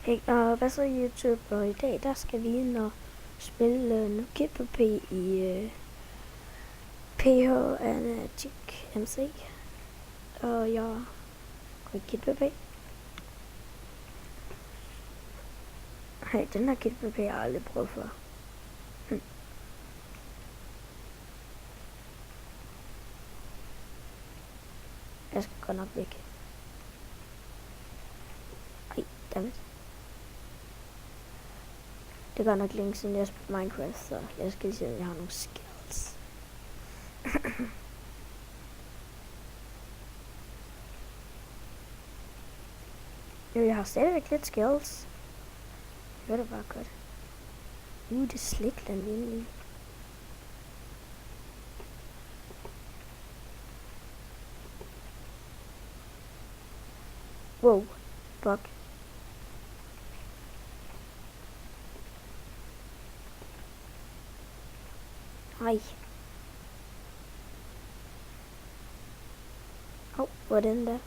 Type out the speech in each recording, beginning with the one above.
Hey, og hvad så YouTube? Og i dag der skal vi ind og spille Nugget på P i PH Analytic MC. Og jeg går Git på P. Hey, den her Git på P har jeg aldrig prøvet før. Jeg skal godt nok væk. Ej, dammit. Det går nok længe siden jeg har spillet Minecraft, så jeg skal lige se, om jeg har nogle skills. Jo, jeg har stadigvæk lidt skills. Det var da bare godt. Det er Slikland egentlig. Wow, bug. Ej. Hvor er den der?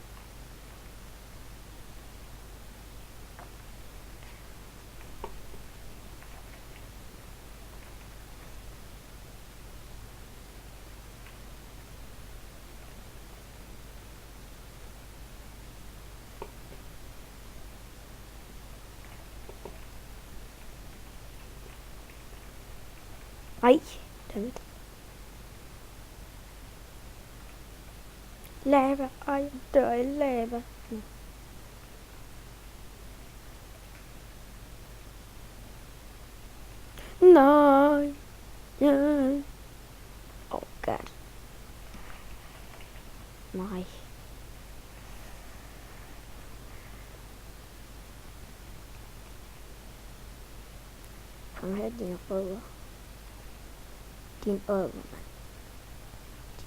Ej, dammit. Lava, ej, jeg dør i lava. Nej. Nej. Oh god. Nej. Kom her, din rødder. Din ådder, mand.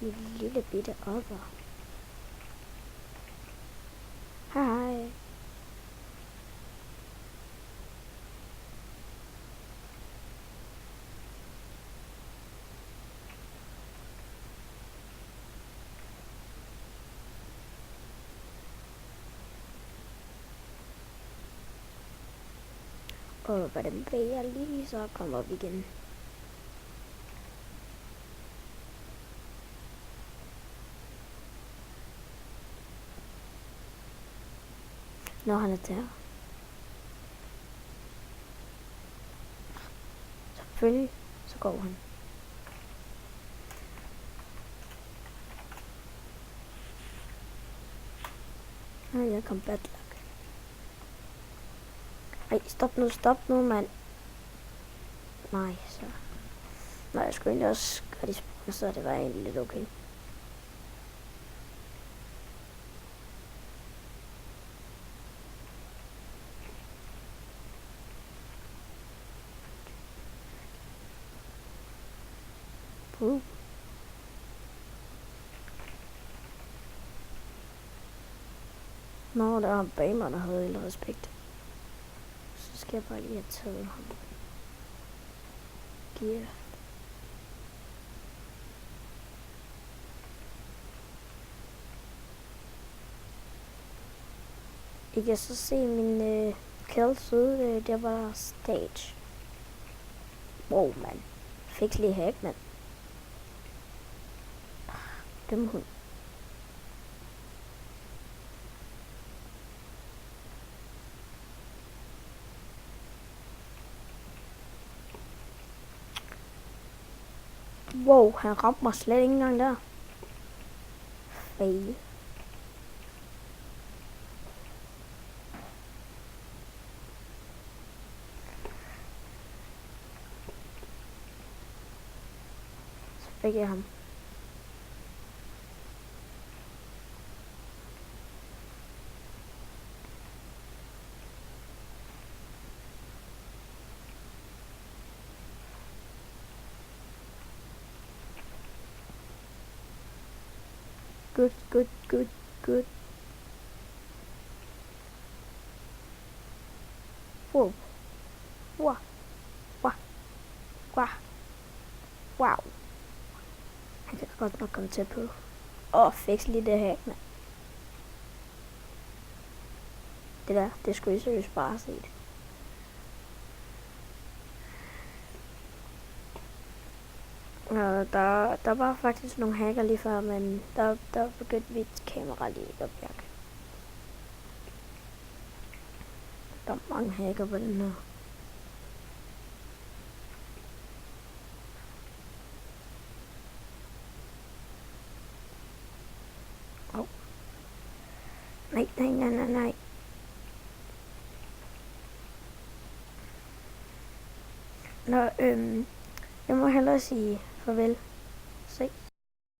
Din lille bitte ådder. Hej. Og hvordan vil jeg lige så komme op igen? Når han er der. Selvfølgelig, så går han. Jeg kom bad luck. Ej, stop nu, mand. Nej, så. Nej, jeg skulle egentlig også gøre de sprung, så det var egentlig lidt okay. Nå, der var en bag mig, der havde lidt respekt. Så skal jeg bare lige have taget ham. Gear. I kan så se min kills ude, der var stage. Wow, mand. Fik lige hack, mand. Dum hund. Wow, han ramte mig slet ikke engang der. Fail. Så fik jeg ham. Good. Wow. Wow. Han kan godt nok komme tæt på. Fix lige det her, mand. Det der, det skulle I seriøst bare set. Og der var faktisk nogle hacker lige før, men der begyndte mit kamera lige ikke at virke. Der er mange hacker på den her. Oh. Nej. Nå, jeg må hellere sige farvel. Se.